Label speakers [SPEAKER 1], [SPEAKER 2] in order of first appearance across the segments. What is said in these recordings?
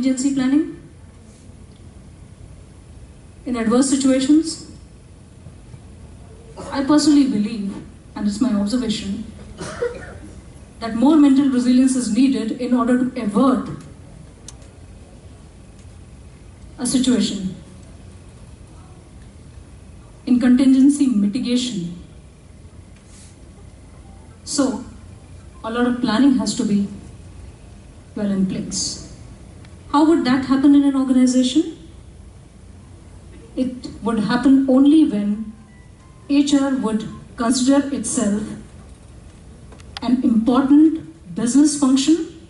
[SPEAKER 1] Contingency planning in adverse situations. I personally believe, and it's my observation, that more mental resilience is needed in order to avert a situation. In contingency mitigation. So, a lot of planning has to be well in place. How would that happen in an organization? It would happen only when HR would consider itself an important business function,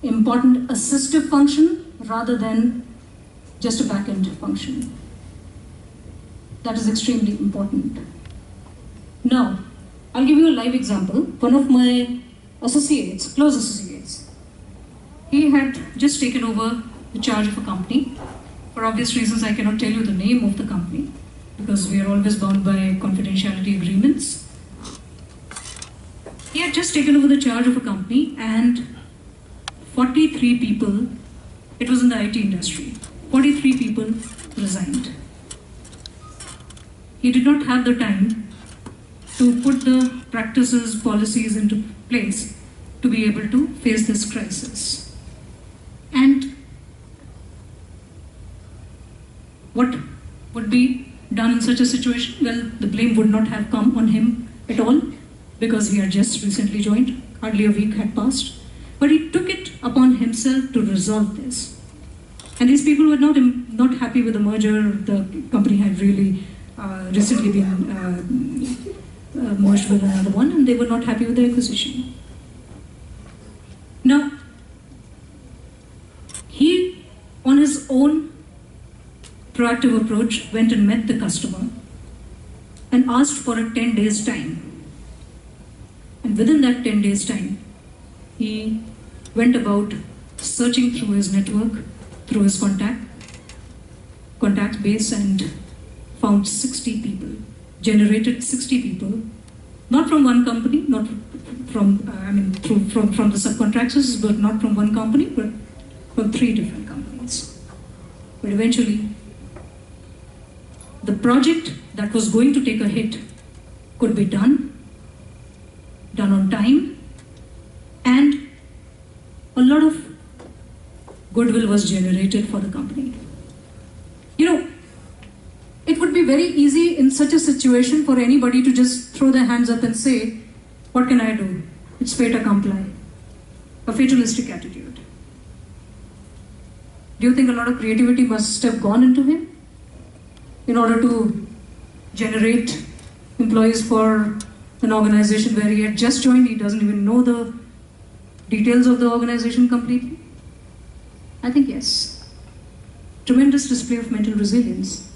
[SPEAKER 1] important assistive function, rather than just a back-end function. That is extremely important. Now, I'll give you a live example. One of my associates, close associates, he had just taken over the charge of a company. For obvious reasons, I cannot tell you the name of the company because we are always bound by confidentiality agreements. He had just taken over the charge of a company and 43 people, it was in the IT industry, 43 people resigned. He did not have the time to put the practices, policies into place to be able to face this crisis. And what would be done in such a situation? Well, the blame would not have come on him at all because he had just recently joined, hardly a week had passed. But he took it upon himself to resolve this. And these people were not happy with the merger. The company had really recently been merged with another one, and they were not happy with the acquisition. Now, he, on his own proactive approach, went and met the customer and asked for a 10 days time. And within that 10 days time, he went about searching through his network, through his contact base, and found 60 people, generated 60 people, not from one company, not from, from the subcontractors, but not from one company, but from 3 different companies. But eventually, the project that was going to take a hit could be done on time, and a lot of goodwill was generated for the company. You know, it would be very easy in such a situation for anybody to just throw their hands up and say, what can I do? It's fait accompli. A fatalistic attitude. Do you think a lot of creativity must have gone into him in order to generate employees for an organization where he had just joined? He doesn't even know the details of the organization completely. I think yes. Tremendous display of mental resilience.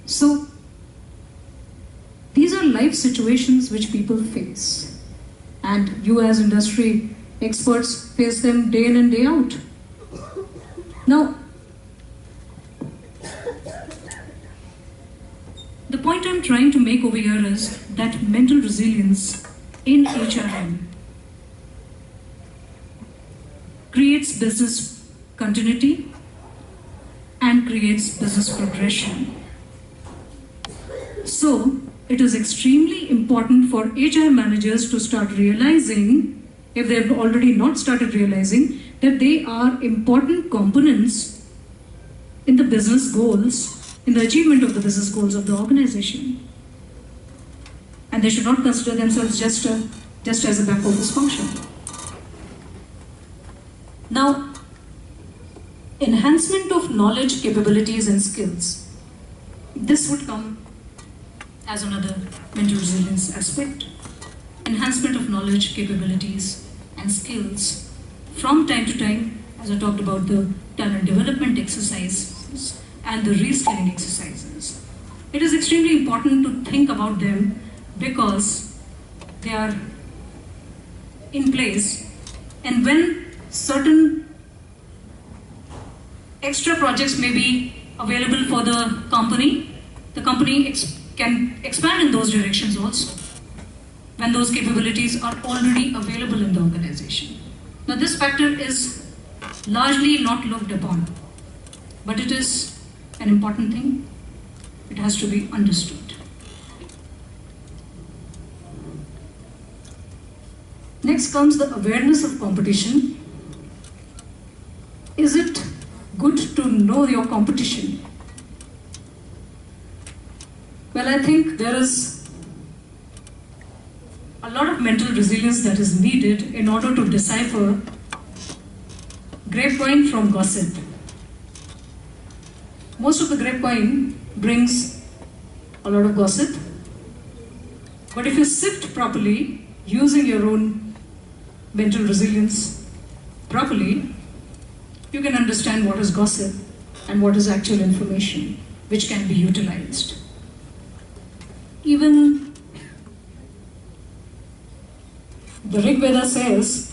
[SPEAKER 1] So, these are life situations which people face. And you as industry experts face them day in and day out. Now, the point I'm trying to make over here is that mental resilience in HRM creates business continuity and creates business progression. So, it is extremely important for HR managers to start realizing, if they have already not started realizing, that they are important components in the business goals, in the achievement of the business goals of the organization. And they should not consider themselves just as a back office function. Now, enhancement of knowledge, capabilities, and skills. This would come as another mental resilience aspect. Enhancement of knowledge, capabilities, and skills. From time to time, as I talked about the talent development exercises and the reskilling exercises. It is extremely important to think about them because they are in place, and when certain extra projects may be available for the company can expand in those directions also when those capabilities are already available in the organization. Now this factor is largely not looked upon. But it is an important thing. It has to be understood. Next comes the awareness of competition. Is it good to know your competition? Well, I think there is a lot of mental resilience that is needed in order to decipher grapevine from gossip. Most of the grapevine brings a lot of gossip, but if you sift properly, using your own mental resilience properly, you can understand what is gossip and what is actual information which can be utilized. Even the Rig Veda says,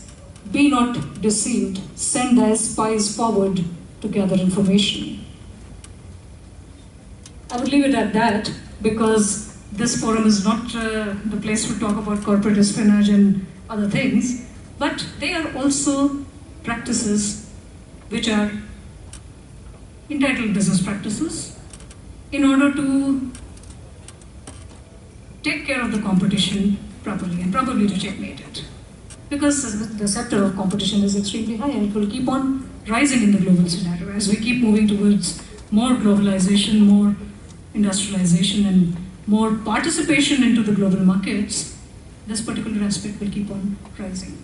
[SPEAKER 1] "Be not deceived, send thy spies forward to gather information." I would leave it at that because this forum is not the place to talk about corporate espionage and other things, but they are also practices which are entitled business practices in order to take care of the competition properly and probably to checkmate it. Because the scepter of competition is extremely high and it will keep on rising in the global scenario as we keep moving towards more globalization, more industrialization and more participation into the global markets. This particular aspect will keep on rising.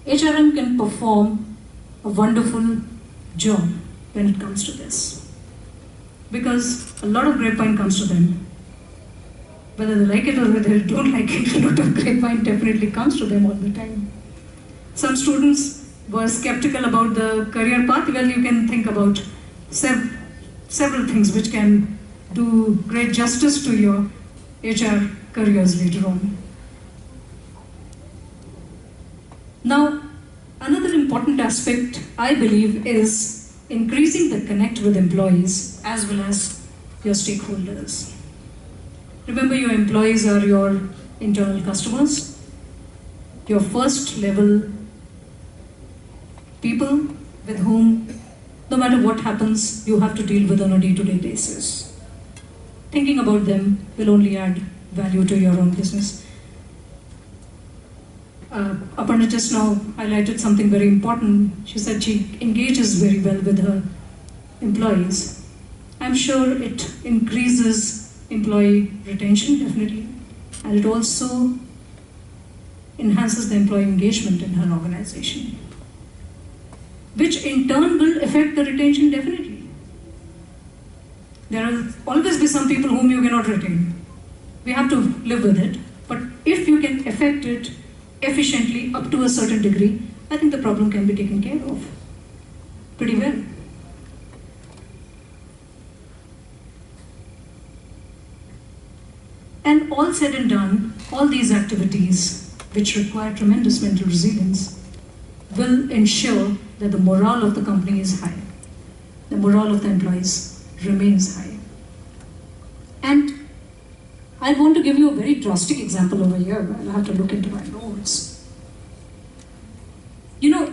[SPEAKER 1] HRM can perform a wonderful job when it comes to this because a lot of grapevine comes to them. Whether they like it or whether they don't like it, a lot of grapevine definitely comes to them all the time. Some students were skeptical about the career path. Well, you can think about several things which can do great justice to your HR careers later on. Now, another important aspect, I believe, is increasing the connect with employees as well as your stakeholders. Remember, your employees are your internal customers, your first level people with whom, no matter what happens, you have to deal with on a day-to-day basis. Thinking about them will only add value to your own business. Aparna just now highlighted something very important. She said she engages very well with her employees. I'm sure it increases employee retention, definitely, and it also enhances the employee engagement in her organization, which in turn will affect the retention definitely. There will always be some people whom you cannot retain. We have to live with it, but if you can affect it efficiently up to a certain degree, I think the problem can be taken care of pretty well. And all said and done, all these activities, which require tremendous mental resilience, will ensure that the morale of the company is high. The morale of the employees remains high. And I want to give you a very drastic example over here. I'll have to look into my notes. You know,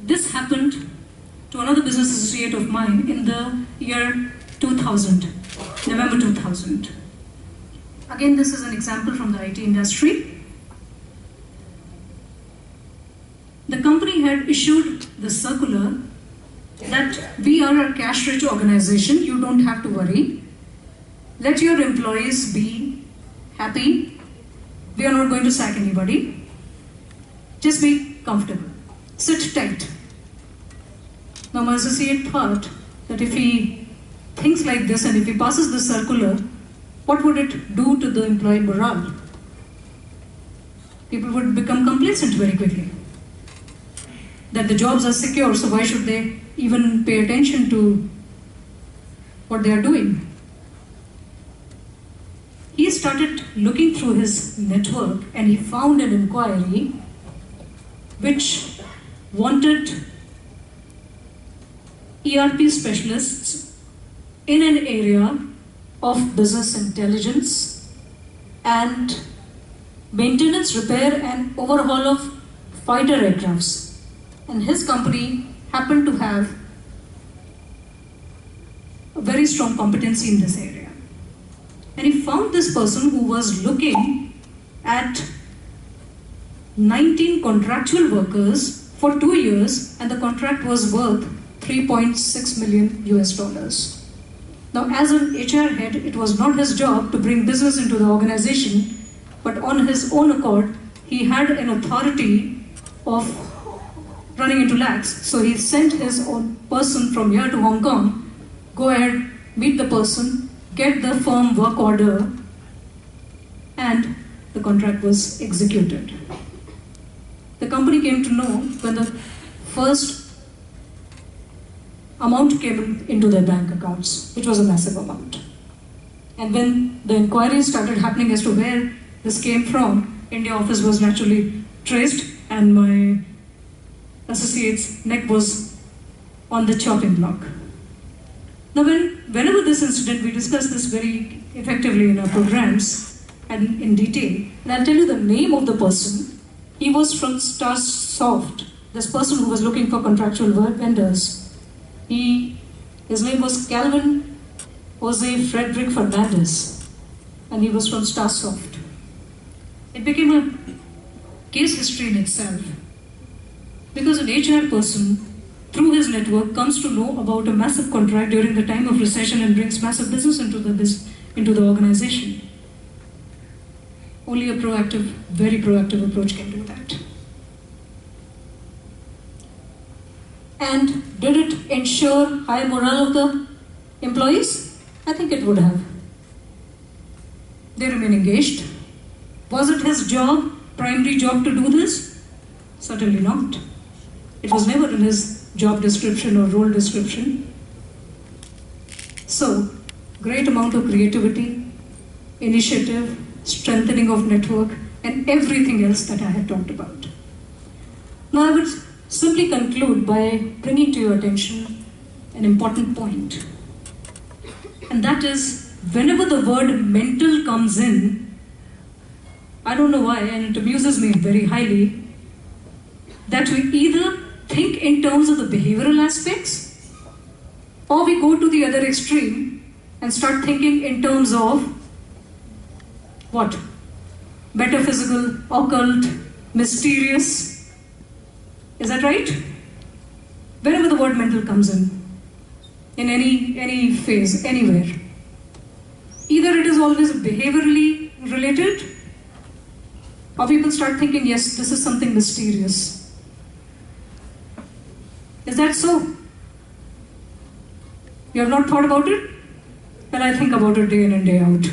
[SPEAKER 1] this happened to another business associate of mine in the year 2000, November 2000. Again, this is an example from the IT industry. The company had issued the circular that we are a cash-rich organization, you don't have to worry. Let your employees be happy. We are not going to sack anybody. Just be comfortable. Sit tight. Now my associate thought that if he thinks like this and if he passes the circular, what would it do to the employee morale? People would become complacent very quickly. That the jobs are secure, so why should they even pay attention to what they are doing? He started looking through his network and he found an inquiry which wanted ERP specialists in an area of business intelligence and maintenance, repair and overhaul of fighter aircrafts. and his company happened to have a very strong competency in this area. And he found this person who was looking at 19 contractual workers for 2 years, and the contract was worth 3.6 million US dollars. Now, as an HR head, it was not his job to bring business into the organization, but on his own accord, he had an authority of running into lakhs. So he sent his own person from here to Hong Kong, go ahead, meet the person, get the firm work order, and the contract was executed. The company came to know when the first amount came into their bank accounts, which was a massive amount. And when the inquiries started happening as to where this came from, India office was naturally traced, and my associate's neck was on the chopping block. Now, whenever this incident, we discuss this very effectively in our programs and in detail. And I'll tell you the name of the person. He was from Starsoft, this person who was looking for contractual vendors. His name was Calvin Jose Frederick Fernandez, and he was from Starsoft. It became a case history in itself, because an HR person, through his network, comes to know about a massive contract during the time of recession and brings massive business into the organization. Only a proactive, very proactive approach can do that. And did it ensure high morale of the employees? I think it would have. They remain engaged. Was it his job, primary job, to do this? Certainly not. It was never in his job description or role description. So, great amount of creativity, initiative, strengthening of network, and everything else that I had talked about. Now, I would simply conclude by bringing to your attention an important point. And that is, whenever the word mental comes in, I don't know why, and it amuses me very highly, that we either think in terms of the behavioral aspects, or we go to the other extreme and start thinking in terms of what? Metaphysical, occult, mysterious. Is that right? Wherever the word mental comes in any phase, anywhere. Either it is always behaviorally related, or people start thinking, yes, this is something mysterious. Is that so? You have not thought about it? Well, I think about it day in and day out.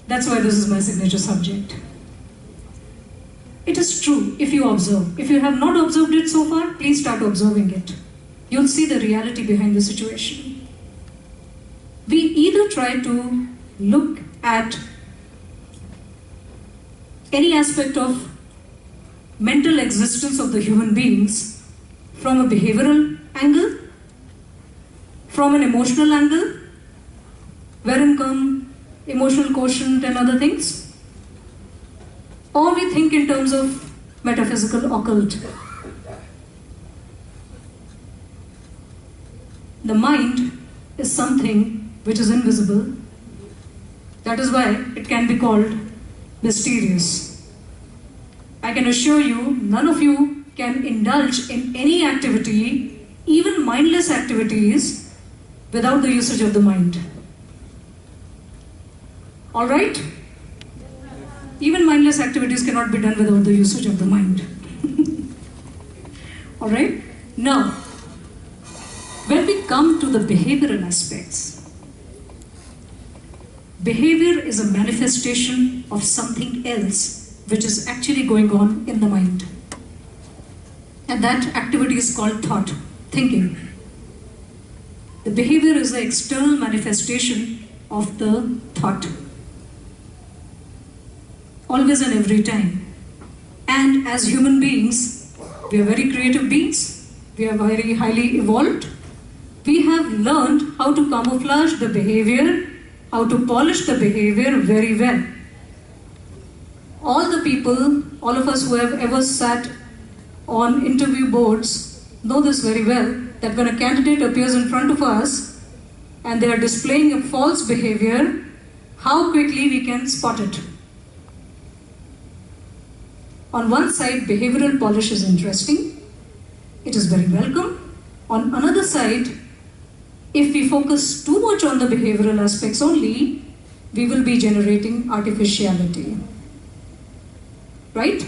[SPEAKER 1] That's why this is my signature subject. It is true if you observe. If you have not observed it so far, please start observing it. You'll see the reality behind the situation. We either try to look at any aspect of mental existence of the human beings from a behavioral angle, from an emotional angle, wherein come emotional quotient and other things, or we think in terms of metaphysical occult. The mind is something which is invisible. That is why it can be called mysterious. I can assure you, none of you can indulge in any activity, even mindless activities, without the usage of the mind. All right? Even mindless activities cannot be done without the usage of the mind. All right? Now, when we come to the behavioral aspects, behavior is a manifestation of something else which is actually going on in the mind. And that activity is called thought, thinking. The behavior is the external manifestation of the thought. Always and every time. And as human beings, we are very creative beings. We are very highly evolved. We have learned how to camouflage the behavior, how to polish the behavior very well. All the people, all of us who have ever sat on interview boards know this very well, that when a candidate appears in front of us and they are displaying a false behavior, how quickly we can spot it. On one side, behavioral polish is interesting. It is very welcome. On another side, if we focus too much on the behavioral aspects only, we will be generating artificiality. Right?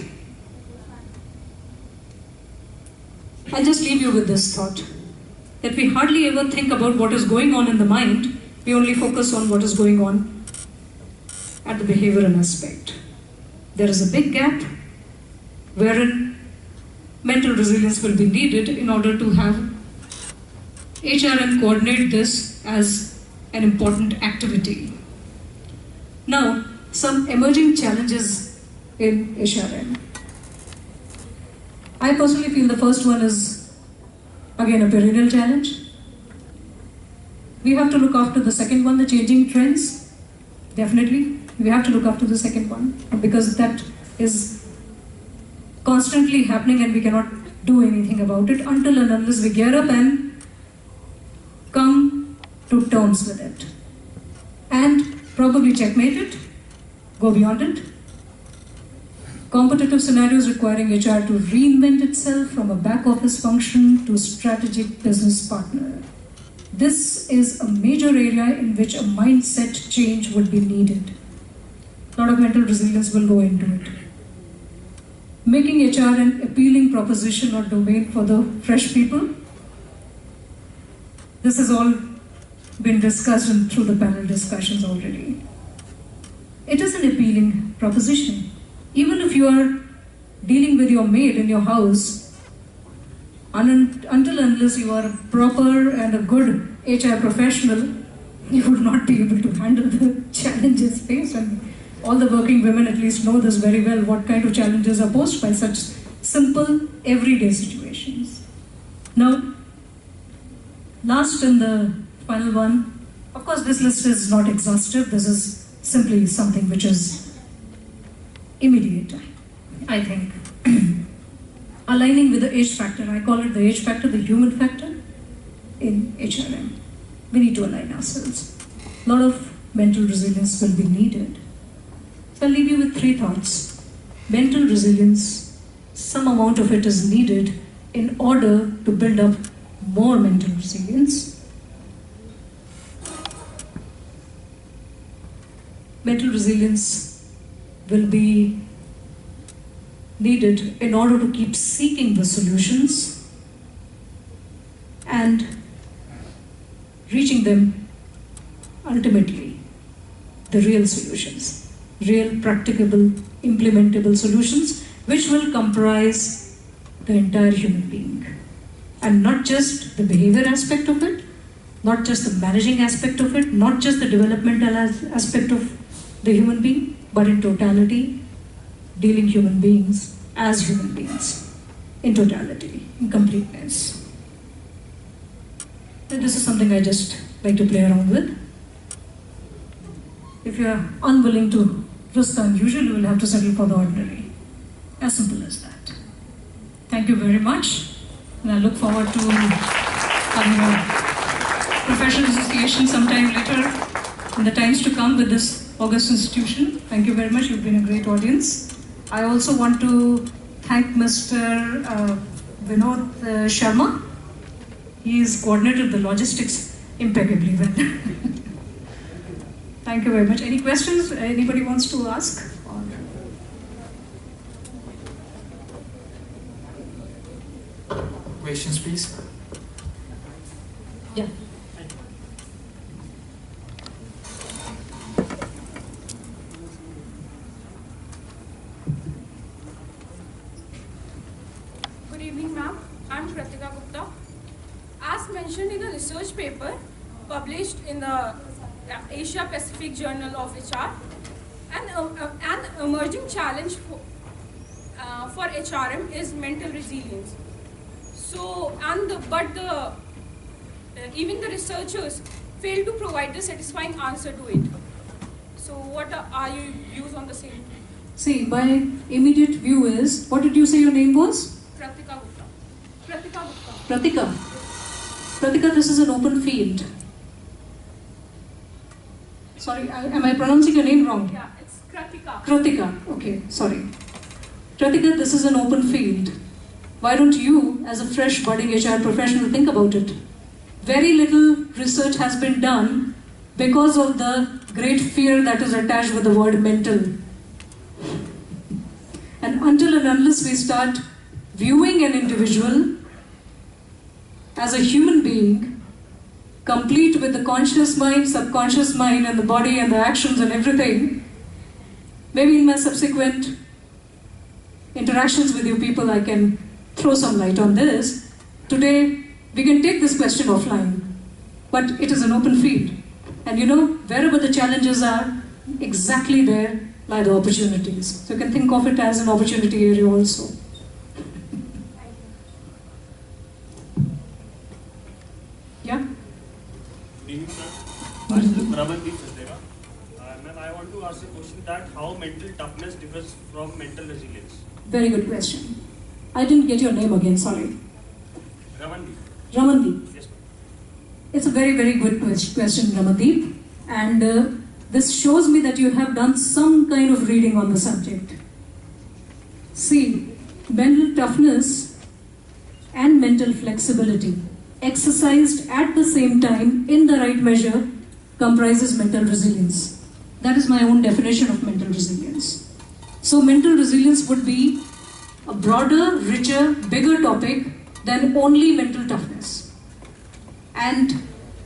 [SPEAKER 1] I'll just leave you with this thought, that we hardly ever think about what is going on in the mind, we only focus on what is going on at the behavioral aspect. There is a big gap wherein mental resilience will be needed in order to have HRM coordinate this as an important activity. Now, some emerging challenges in HRM. I personally feel the first one is, again, a perennial challenge. We have to look after the second one, the changing trends. Definitely, we have to look after the second one, because that is constantly happening and we cannot do anything about it until and unless we gear up and come to terms with it. And probably checkmate it, go beyond it. Competitive scenarios requiring HR to reinvent itself from a back office function to strategic business partner. This is a major area in which a mindset change would be needed. A lot of mental resilience will go into it. Making HR an appealing proposition or domain for the fresh people. This has all been discussed through the panel discussions already. It is an appealing proposition. Even if you are dealing with your maid in your house, until unless you are a proper and a good HR professional, you would not be able to handle the challenges faced. And all the working women at least know this very well, what kind of challenges are posed by such simple, everyday situations. Now, last and the final one, of course this list is not exhaustive, this is simply something which is immediate, I think. Aligning with the H factor, I call it the H factor, the human factor in HRM. We need to align ourselves. A lot of mental resilience will be needed. So I'll leave you with three thoughts. Mental resilience, some amount of it is needed in order to build up more mental resilience. Mental resilience will be needed in order to keep seeking the solutions and reaching them ultimately, the real solutions, real practicable, implementable solutions which will comprise the entire human being. And not just the behavior aspect of it, not just the managing aspect of it, not just the developmental aspect of the human being, but in totality, dealing human beings as human beings, in totality, in completeness. So this is something I just like to play around with. If you are unwilling to risk the unusual, you will have to settle for the ordinary. As simple as that. Thank you very much, and I look forward to having a professional association sometime later in the times to come with this august institution. Thank you very much. You've been a great audience. I also want to thank Mr. Vinod Sharma. He's coordinated the logistics impeccably well. Thank you very much. Any questions anybody wants to ask?
[SPEAKER 2] Questions, please.
[SPEAKER 1] Yeah.
[SPEAKER 3] Good evening, ma'am. I'm Pratika Gupta. As mentioned in a research paper published in the Asia Pacific Journal of HR, an emerging challenge for HRM is mental resilience. So, even the researchers fail to provide the satisfying answer to it. So, what are your views on the same?
[SPEAKER 1] See, my immediate view is, what did you say your name was?
[SPEAKER 3] Pratika Gupta. Pratika Gupta.
[SPEAKER 1] Pratika. Pratika, this is an open field. Sorry, am I pronouncing your name wrong?
[SPEAKER 3] Yeah, it's Kratika.
[SPEAKER 1] Kratika, okay, sorry. Kratika, this is an open field. Why don't you, as a fresh budding HR professional, think about it? Very little research has been done because of the great fear that is attached with the word mental. And until and unless we start viewing an individual as a human being, complete with the conscious mind, subconscious mind, and the body and the actions and everything, maybe in my subsequent interactions with you people, I can throw some light on this. Today, we can take this question offline, but it is an open field. And you know, wherever the challenges are, exactly there lie the opportunities. So you can think of it as an opportunity area also. Yeah?
[SPEAKER 2] Good evening, sir. Myself Ramandeep Sachdeva. Ma'am, I want to ask a question that how mental toughness differs from mental resilience.
[SPEAKER 1] Very good question. I didn't get your name again, sorry.
[SPEAKER 2] Ramandeep.
[SPEAKER 1] Ramandeep.
[SPEAKER 2] Yes, ma'am.
[SPEAKER 1] It's a very, very good question, Ramandeep. And this shows me that you have done some kind of reading on the subject. See, mental toughness and mental flexibility exercised at the same time in the right measure comprises mental resilience. That is my own definition of mental resilience. So mental resilience would be a broader, richer, bigger topic than only mental toughness. And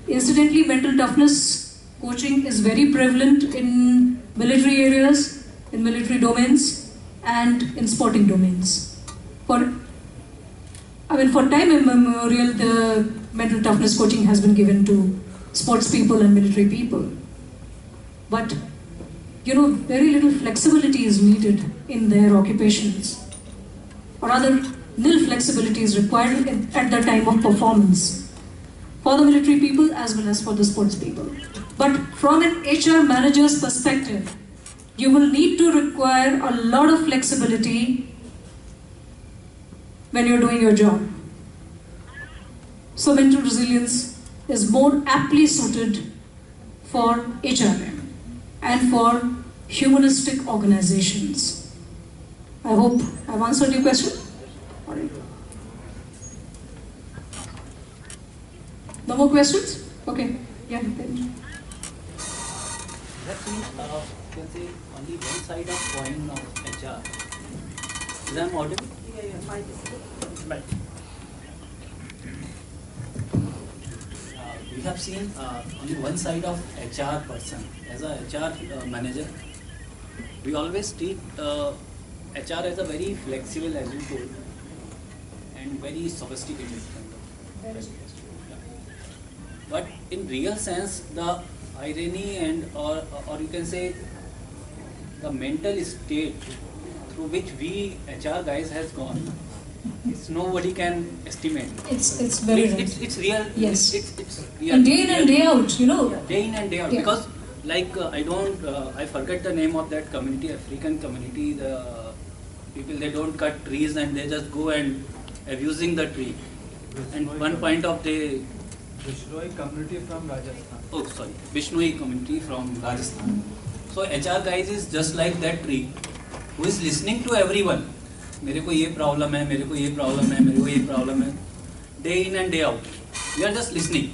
[SPEAKER 1] incidentally, mental toughness coaching is very prevalent in military areas, in military domains, and in sporting domains. For time immemorial, the mental toughness coaching has been given to sports people and military people. But, you know, very little flexibility is needed in their occupations. Or rather, nil flexibility is required at the time of performance for the military people as well as for the sports people. But from an HR manager's perspective, you will need to require a lot of flexibility when you're doing your job. So mental resilience is more aptly suited for HRM and for humanistic organizations. I hope I've answered your question. All right. No more questions? Okay. Yeah.
[SPEAKER 4] That means, you can say only one side of coin of HR. Is I audible?
[SPEAKER 2] Right.
[SPEAKER 4] We have seen only one side of HR person. As a HR manager, we always treat HR as a very flexible, as you told, and very sophisticated kind of. But in real sense, the irony and or you can say the mental state through which we HR guys has gone, it's nobody can estimate.
[SPEAKER 1] It's very real.
[SPEAKER 4] It's real.
[SPEAKER 1] Yes.
[SPEAKER 4] It's real.
[SPEAKER 1] And day in and day out, you know.
[SPEAKER 4] Yeah, day in and day out.
[SPEAKER 1] Yeah.
[SPEAKER 4] Because like I forget the name of that community, African community. The people, they don't cut trees and they just go and abusing the tree. And one point of the
[SPEAKER 5] Bishnoi community from Rajasthan.
[SPEAKER 4] oh sorry, Bishnoi community from Rajasthan. So HR guys is just like that tree, who is listening to everyone. मेरे को ये problem है, मेरे को ये problem है, मेरे को ये प्रॉब्लम है. Day in and day out, we are just listening.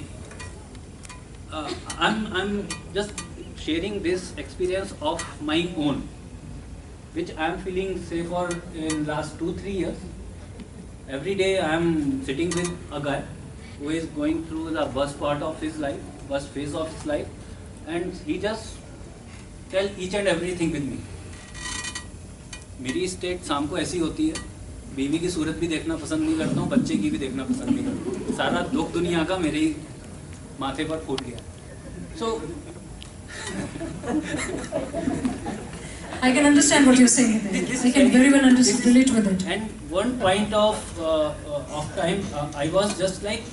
[SPEAKER 4] I'm just sharing this experience of my own, which I am feeling say for in last 2-3 years. Every day I am sitting with a guy who is going through the worst part of his life, worst phase of his life, and he just tell each and everything with me. मेरी state शाम को ऐसी होती है, बीवी की सूरत भी देखना पसंद नहीं करता हूँ, बच्चे की भी देखना पसंद नहीं करता हूँ. सारा दुख दुनिया का मेरे माथे पर फूट गया. So
[SPEAKER 1] I can understand what you're saying. I can very well relate with it.
[SPEAKER 4] And one point of time, I was just like,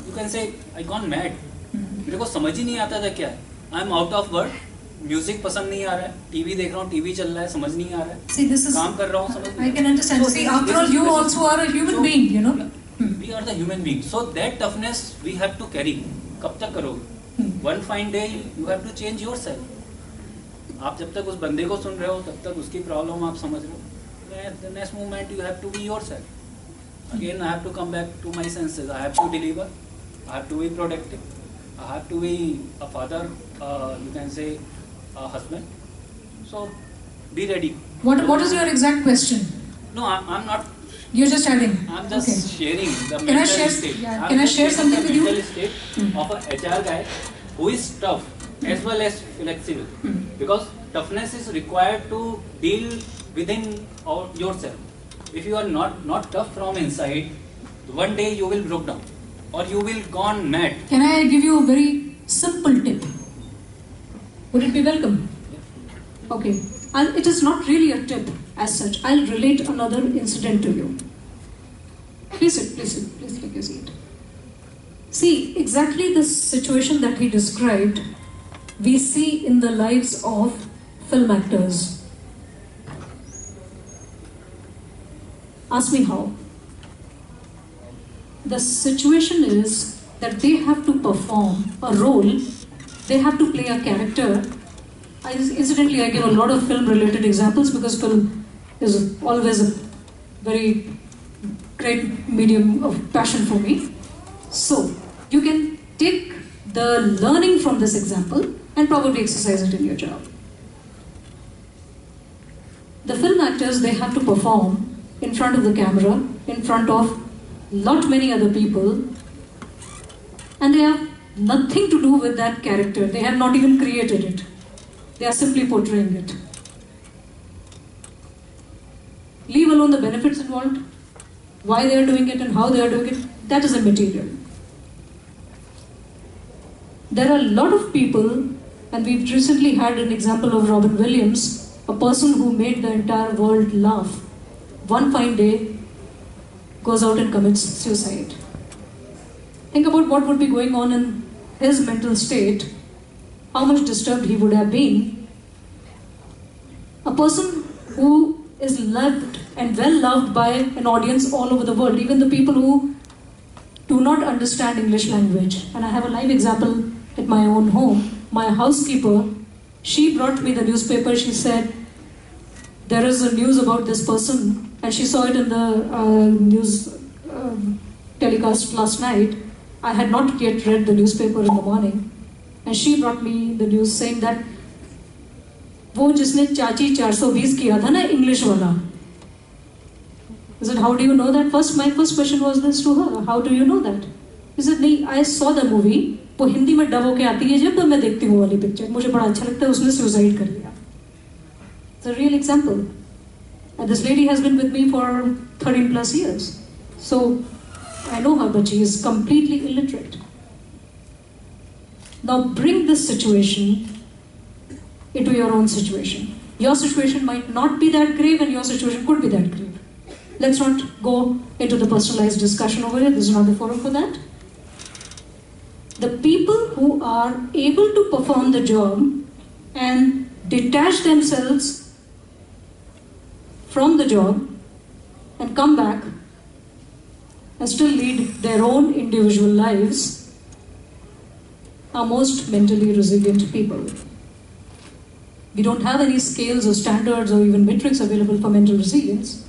[SPEAKER 4] you can say, I gone mad. मेरे को समझ ही नहीं आता था क्या. I'm out of work. Music पसंद नहीं आ रहा है, टीवी देख रहा हूँ, टीवी चल रहा है, समझ नहीं आ रहा है,
[SPEAKER 1] See, this is.
[SPEAKER 4] काम कर रहा हूँ, समझ नहीं
[SPEAKER 1] I can understand.
[SPEAKER 4] So
[SPEAKER 1] See,
[SPEAKER 4] this-
[SPEAKER 1] after all,
[SPEAKER 4] this-
[SPEAKER 1] you
[SPEAKER 4] this is-
[SPEAKER 1] also are a human being, you know.
[SPEAKER 4] We are the human beings, so that toughness we have to carry. कब तक करोगे? One fine day you have to change yourself. आप जब तक उस बंदे को सुन रहे हो, तब तक उसकी प्रॉब्लम आप समझ रहे हो. The next moment you have to be yourself. Again, I have to come back to my senses. I have to deliver. I have to be productive. I have to be a father. You can say a husband. So be ready.
[SPEAKER 1] What is your exact question?
[SPEAKER 4] No, I'm not.
[SPEAKER 1] You're just adding.
[SPEAKER 4] I'm just
[SPEAKER 1] Okay.
[SPEAKER 4] sharing the
[SPEAKER 1] Can I
[SPEAKER 4] mental
[SPEAKER 1] share-
[SPEAKER 4] state.
[SPEAKER 1] yeah,
[SPEAKER 4] I'm
[SPEAKER 1] can I
[SPEAKER 4] just
[SPEAKER 1] share
[SPEAKER 4] sharing
[SPEAKER 1] something
[SPEAKER 4] the
[SPEAKER 1] with you?
[SPEAKER 4] mental state of a HR guy who is tough as well as flexible. Because toughness is required to deal within yourself. If you are not tough from inside, one day you will break down or you will gone mad.
[SPEAKER 1] Can I give you a very simple tip? Would it be welcome? Okay. It is not really a tip as such. I'll relate another incident to you. Please sit, please sit, please take your seat. See, exactly the situation that he described, we see in the lives of film actors. Ask me how. The situation is that they have to perform a role, they have to play a character. Incidentally, I give a lot of film-related examples because film is always a very great medium of passion for me. So, you can take the learning from this example and probably exercise it in your job. The film actors, they have to perform in front of the camera, in front of lot many other people, and they have nothing to do with that character. They have not even created it. They are simply portraying it. Leave alone the benefits involved, why they are doing it and how they are doing it, that is immaterial. There are a lot of people, and we've recently had an example of Robin Williams, a person who made the entire world laugh. One fine day, goes out and commits suicide. Think about what would be going on in his mental state, how much disturbed he would have been. A person who is loved and well loved by an audience all over the world, even the people who do not understand English language. And I have a live example at my own home. My housekeeper, she brought me the newspaper. She said, there is a news about this person, and she saw it in the news telecast last night. I had not yet read the newspaper in the morning, and she brought me the news saying that वो जिसने चाची 420 किया था ना English वाला. I said, how do you know that? My first question was this to her. How do you know that? She said, नहीं, I saw the movie. वो हिंदी में डब होके आती है जब मैं देखती हूँ वाली पिक्चर. मुझे बड़ा अच्छा लगता है. उसने सुसाइड कर लिया. It's a real example. And this lady has been with me for 13 plus years. So I know her, but she is completely illiterate. Now bring this situation into your own situation. Your situation might not be that grave and your situation could be that grave. Let's not go into the personalized discussion over here. This is not the forum for that. The people who are able to perform the job and detach themselves from the job and come back and still lead their own individual lives are most mentally resilient people. We don't have any scales or standards or even metrics available for mental resilience,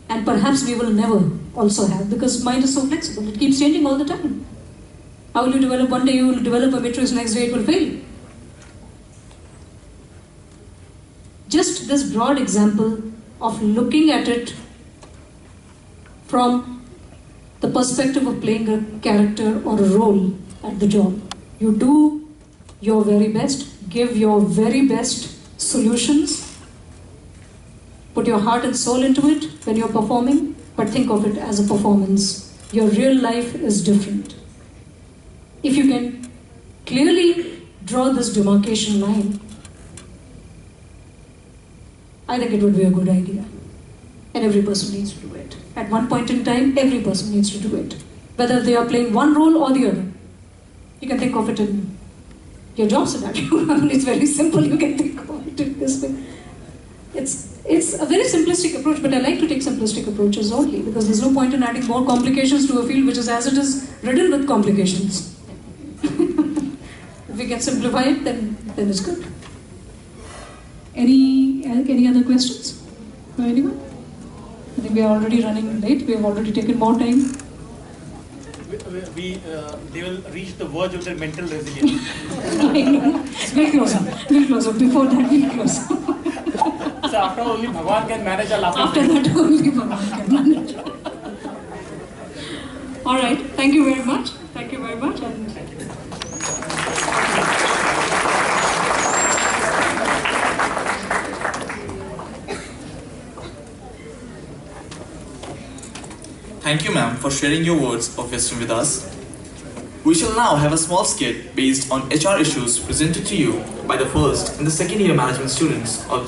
[SPEAKER 1] and perhaps we will never also have, because mind is so flexible, it keeps changing all the time. How will you develop? One day you will develop a matrix, next day it will fail. Just this broad example of looking at it from the perspective of playing a character or a role at the job. You do your very best, give your very best solutions, put your heart and soul into it when you're performing, but think of it as a performance. Your real life is different. If you can clearly draw this demarcation line, I think it would be a good idea. And every person needs to do it. At one point in time, every person needs to do it. Whether they are playing one role or the other. You can think of it in your job scenario. I mean, it's very simple. You can think of it this way. It's a very simplistic approach, but I like to take simplistic approaches only because there's no point in adding more complications to a field which is as it is riddled with complications. If we can simplify it, then it's good. Any other questions for anyone? I think we are already running late. We have already taken more time.
[SPEAKER 2] They will reach the verge of their mental resilience.
[SPEAKER 1] We'll close up. Before that, we'll close up.
[SPEAKER 2] So after only Bhagwan can manage a laptop.
[SPEAKER 1] After that, only Bhagwan can manage. All right. Thank you very much. Thank you very much. And
[SPEAKER 6] thank you, ma'am, for sharing your words of wisdom with us. We shall now have a small skit based on HR issues presented to you by the first and the second year management students of